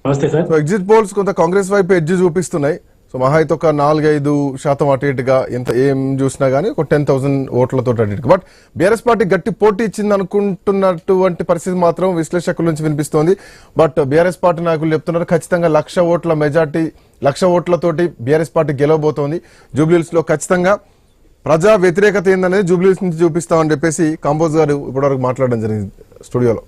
నమస్తే sir. So exit polls కొంత కాంగ్రెస్ వైపు ఎడ్జ్ చూపిస్తున్నాయి. సో మహా అయితే ఒక 4-5% అటు ఇటుగా ఎంత ఏం చూసినా గానీ ఒక 10,000 ఓట్లతో అటు ఇటుగా. బట్ బీఆర్ఎస్ పార్టీ గట్టి పోటీ ఇచ్చింది అనుకుంటున్నటువంటి పరిస్థితి మాత్రం విశ్లేషకుల నుంచి వినిపిస్తోంది. బట్ బీఆర్ఎస్ పార్టీ నాయకులు చెప్తున్నారు ఖచ్చితంగా 1,00,000 ఓట్ల మెజార్టీ 1,00,000 ఓట్లతోటి బీఆర్ఎస్ పార్టీ గెలవబోతోంది. జూబ్లీహిల్స్ లో ఖచ్చితంగా ప్రజా వ్యతిరేకత ఏందనేది జూబ్లీహిల్స్ నుంచి చూపిస్తామని చెప్పేసి కాంబోజ్ గారు ఇప్పటివరకు మాట్లాడడం జరిగింది స్టూడియోలో.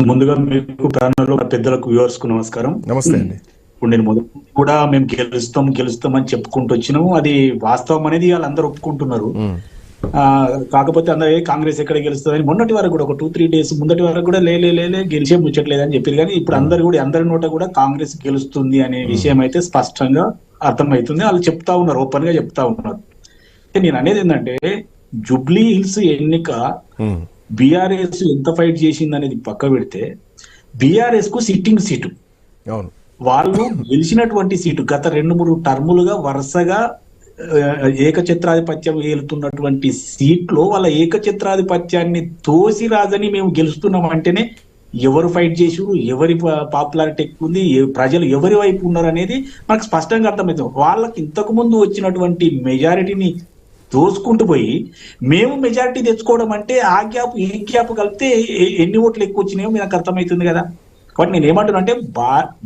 ముందుగా మీకు ప్యానల్లో పెద్దలకు వ్యూవర్స్ కు నమస్కారం. నమస్తే అండి. ఇప్పుడు నేను మొదటి కూడా మేము గెలుస్తాం అని చెప్పుకుంటూ వచ్చినాము. అది వాస్తవం అనేది వాళ్ళందరూ ఒప్పుకుంటున్నారు. కాకపోతే అందరూ కాంగ్రెస్ ఎక్కడ గెలుస్తుంది మొన్నటి వరకు కూడా ఒక 2-3 డేస్ ముందటి వరకు కూడా లే గెలిచే ముచ్చట్లేదని చెప్పారు. కానీ ఇప్పుడు అందరి నోట కూడా కాంగ్రెస్ గెలుస్తుంది అనే విషయం అయితే స్పష్టంగా అర్థమవుతుంది. వాళ్ళు చెప్తా ఉన్నారు, ఓపెన్ గా చెప్తా ఉన్నారు. నేను అనేది ఏంటంటే జూబ్లీ హిల్స్ ఎన్నిక బీఆర్ఎస్ ఎంత ఫైట్ చేసింది అనేది పక్క పెడితే బీఆర్ఎస్ కు సిట్టింగ్ సీటు, వాళ్ళు గెలిచినటువంటి సీటు గత 2-3 టర్ములుగా వరుసగా ఏకఛత్రాధిపత్యం ఏలుతున్నటువంటి సీట్లో వాళ్ళ ఏకఛత్రాధిపత్యాన్ని తోసి రాజని మేము గెలుస్తున్నాం అంటేనే ఎవరు ఫైట్ చేసారు, ఎవరి పాపులారిటీ ఎక్కువ ఉంది, ప్రజలు ఎవరి వైపు ఉన్నారు అనేది మనకు స్పష్టంగా అర్థమవుతుంది. వాళ్ళకి ఇంతకు ముందు వచ్చినటువంటి మెజారిటీని దోసుకుంటూ పోయి మేము మెజారిటీ తెచ్చుకోవడం అంటే ఆ గ్యాప్ ఈ గ్యాప్ కలిపితే ఎన్ని ఓట్లు ఎక్కువ వచ్చినాయో నాకు అర్థమవుతుంది కదా. కాబట్టి నేను ఏమంటున్నా అంటే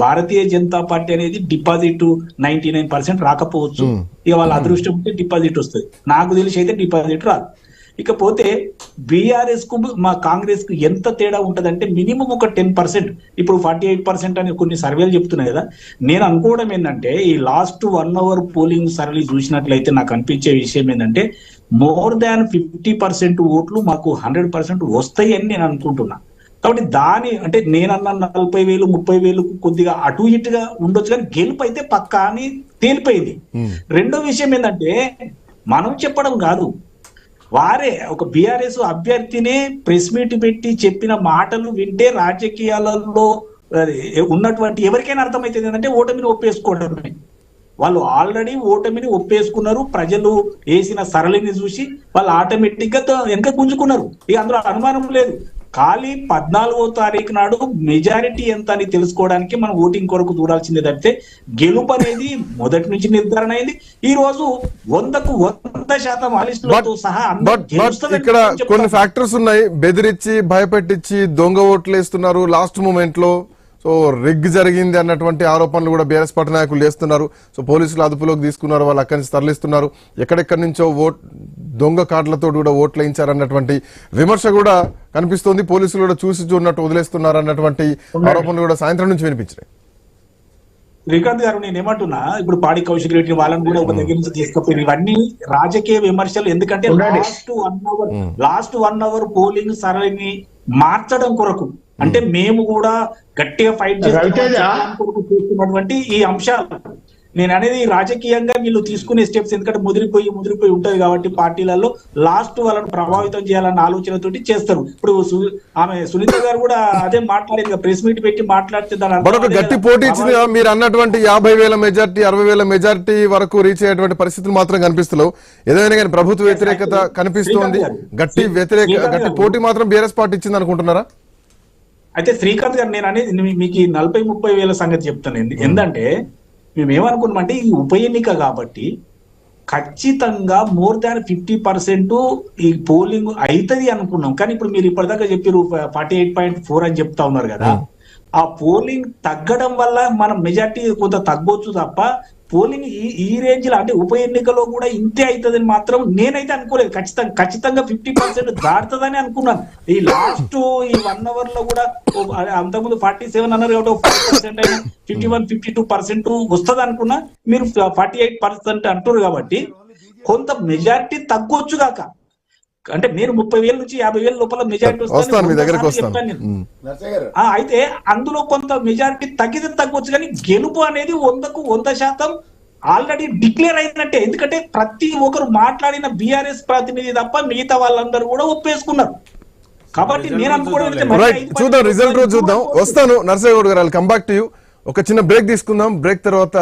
భారతీయ జనతా పార్టీ అనేది డిపాజిట్ 99% రాకపోవచ్చు. ఇక వాళ్ళ అదృష్టం ఉంటే డిపాజిట్ వస్తుంది. నాకు తెలిసి అయితే డిపాజిట్ రాదు. ఇకపోతే బీఆర్ఎస్ కు మా కాంగ్రెస్ కు ఎంత తేడా ఉంటదంటే మినిమం ఒక 10%. ఇప్పుడు 48% అని కొన్ని సర్వేలు చెప్తున్నాయి కదా. నేను అనుకోవడం ఏంటంటే ఈ లాస్ట్ 1 అవర్ పోలింగ్ సర్వే చూసినట్లయితే నాకు అనిపించే విషయం ఏంటంటే మోర్ దాన్ 50% ఓట్లు మాకు 100% వస్తాయి అని నేను అనుకుంటున్నా. కాబట్టి అంటే నేనన్న 40,000 30,000 కొద్దిగా అటు ఇటుగా ఉండొచ్చు, కానీ గెలుపు అయితే పక్కా అని తేలిపోయింది. రెండో విషయం ఏంటంటే మనం చెప్పడం కాదు, వారే ఒక బీఆర్ఎస్ అభ్యర్థినే ప్రెస్ మీట్ పెట్టి చెప్పిన మాటలు వింటే రాజకీయాలలో ఉన్నటువంటి ఎవరికైనా అర్థమవుతుంది ఏంటంటే ఓటమిని ఒప్పేసుకోవడమే. వాళ్ళు ఆల్రెడీ ఓటమిని ఒప్పేసుకున్నారు. ప్రజలు వేసిన సరళిని చూసి వాళ్ళు ఆటోమేటిక్ గా వెనక గుంజుకున్నారు. ఇక అందులో అనుమానం లేదు. ఖాళీ 14వ తారీఖు నాడు మెజారిటీ ఎంత అని తెలుసుకోవడానికి మనం ఓటింగ్ కొరకు చూడాల్సిందే తప్పితే గెలుపు అనేది మొదటి నుంచి నిర్ధారణ అయింది. ఈ రోజు 100% ఆలిస్టులతో సహా ఇక్కడ కొన్ని ఫ్యాక్టర్స్ ఉన్నాయి. బెదిరించి భయపెట్టించి దొంగ ఓట్లు వేస్తున్నారు లాస్ట్ మూమెంట్ లో. సో రిగ్ జరిగింది అన్నటువంటి ఆరోపణలు కూడా బీఆర్ఎస్ పార్టీ నాయకులు చేస్తున్నారు. సో పోలీసులు అదుపులోకి తీసుకున్నారు, వాళ్ళు అక్కడి నుంచి తరలిస్తున్నారు. ఎక్కడెక్కడి నుంచో దొంగ కార్డులతో కూడా ఓట్లు వేయించారన్నటువంటి విమర్శ కూడా కనిపిస్తోంది. పోలీసులు కూడా చూసి చూడనట్టు వదిలేస్తున్నారు అన్నటువంటి ఆరోపణలు కూడా సాయంత్రం నుంచి వినిపించాయి. శ్రీకాంత్ గారు, నేను ఏమంటున్నా, ఇప్పుడు పాడి కౌశిక్ రెడ్డి వాళ్ళని కూడా ఒక దగ్గర నుంచి తీసుకుపోయి ఇవన్నీ రాజకీయ విమర్శలు. ఎందుకంటే లాస్ట్ 1 అవర్ పోలింగ్ సరళిని మార్చడం కొరకు, అంటే మేము కూడా గట్టిగా ఫైట్ చేస్తున్నటువంటి ఈ అంశాలు నేను అనేది రాజకీయంగా వీళ్ళు తీసుకునే స్టెప్స్. ఎందుకంటే ముదిరిపోయి ఉంటది కాబట్టి పార్టీలలో లాస్ట్ వాళ్ళని ప్రభావితం చేయాలన్న ఆలోచనతోటి చేస్తారు. ఇప్పుడు ఆమె సునీత గారు కూడా అదే మాట్లాడేది, ప్రెస్ మీట్ పెట్టి మాట్లాడితే గట్టి పోటీ ఇచ్చింది. మీరు అన్నటువంటి 50,000 మెజార్టీ 60,000 మెజార్టీ వరకు రీచ్ అయ్యేటువంటి పరిస్థితులు మాత్రం కనిపిస్తలేవు. ఏదైనా కానీ ప్రభుత్వ వ్యతిరేకత కనిపిస్తోంది. గట్టి పోటీ మాత్రం బీఆర్ఎస్ పార్టీ ఇచ్చింది అనుకుంటున్నారా? అయితే శ్రీకాంత్ గారు, నేను అనేది మీకు 40-30 వేల సంగతి చెప్తాను. ఎందుకంటే మేము ఏమనుకున్నామంటే ఈ ఉప ఎన్నిక కాబట్టి ఖచ్చితంగా మోర్ దాన్ 50% ఈ పోలింగ్ అవుతుంది అనుకున్నాం. కానీ ఇప్పుడు మీరు ఇప్పటిదాకా చెప్పారు 48.4 అని చెప్తా ఉన్నారు కదా. ఆ పోలింగ్ తగ్గడం వల్ల మనం మెజార్టీ కొంత తగ్గొచ్చు తప్ప పోలింగ్ ఈ రేంజ్ లో, అంటే ఉప ఎన్నికలో కూడా ఇంతే అవుతుందని మాత్రం నేనైతే అనుకోలేదు. ఖచ్చితంగా 50% దాటుతుందని అనుకున్నాను. ఈ లాస్ట్ ఈ 1 అవర్ లో కూడా అంతకుముందు 47 అన్నారు కాబట్టి 5% అయినా 51-52% వస్తుంది అనుకున్నా. మీరు 48% అంటారు కాబట్టి కొంత మెజారిటీ తగ్గొచ్చు కాక, అంటే నేను 30,000 నుంచి 50,000 లోపల మెజారిటీ వస్తాను. అయితే అందులో కొంత మెజారిటీ తగ్గితే తగ్గొచ్చు, కానీ గెలుపు అనేది 100కు 100% ఆల్రెడీ డిక్లేర్ అయినట్టే. ఎందుకంటే ప్రతి ఒక్కరు మాట్లాడిన బీఆర్ఎస్ ప్రతినిధి తప్ప మిగతా వాళ్ళందరూ కూడా ఒప్పేసుకున్నారు. కాబట్టి నేను అనుకోవడం చూద్దాం, రిజల్ట్ రోజు చూద్దాం. వస్తాను నర్సయ్య గౌడ్ గారు, కమ్ బ్యాక్ టు యూ. ఒక చిన్న బ్రేక్ తీసుకుందాం. బ్రేక్ తర్వాత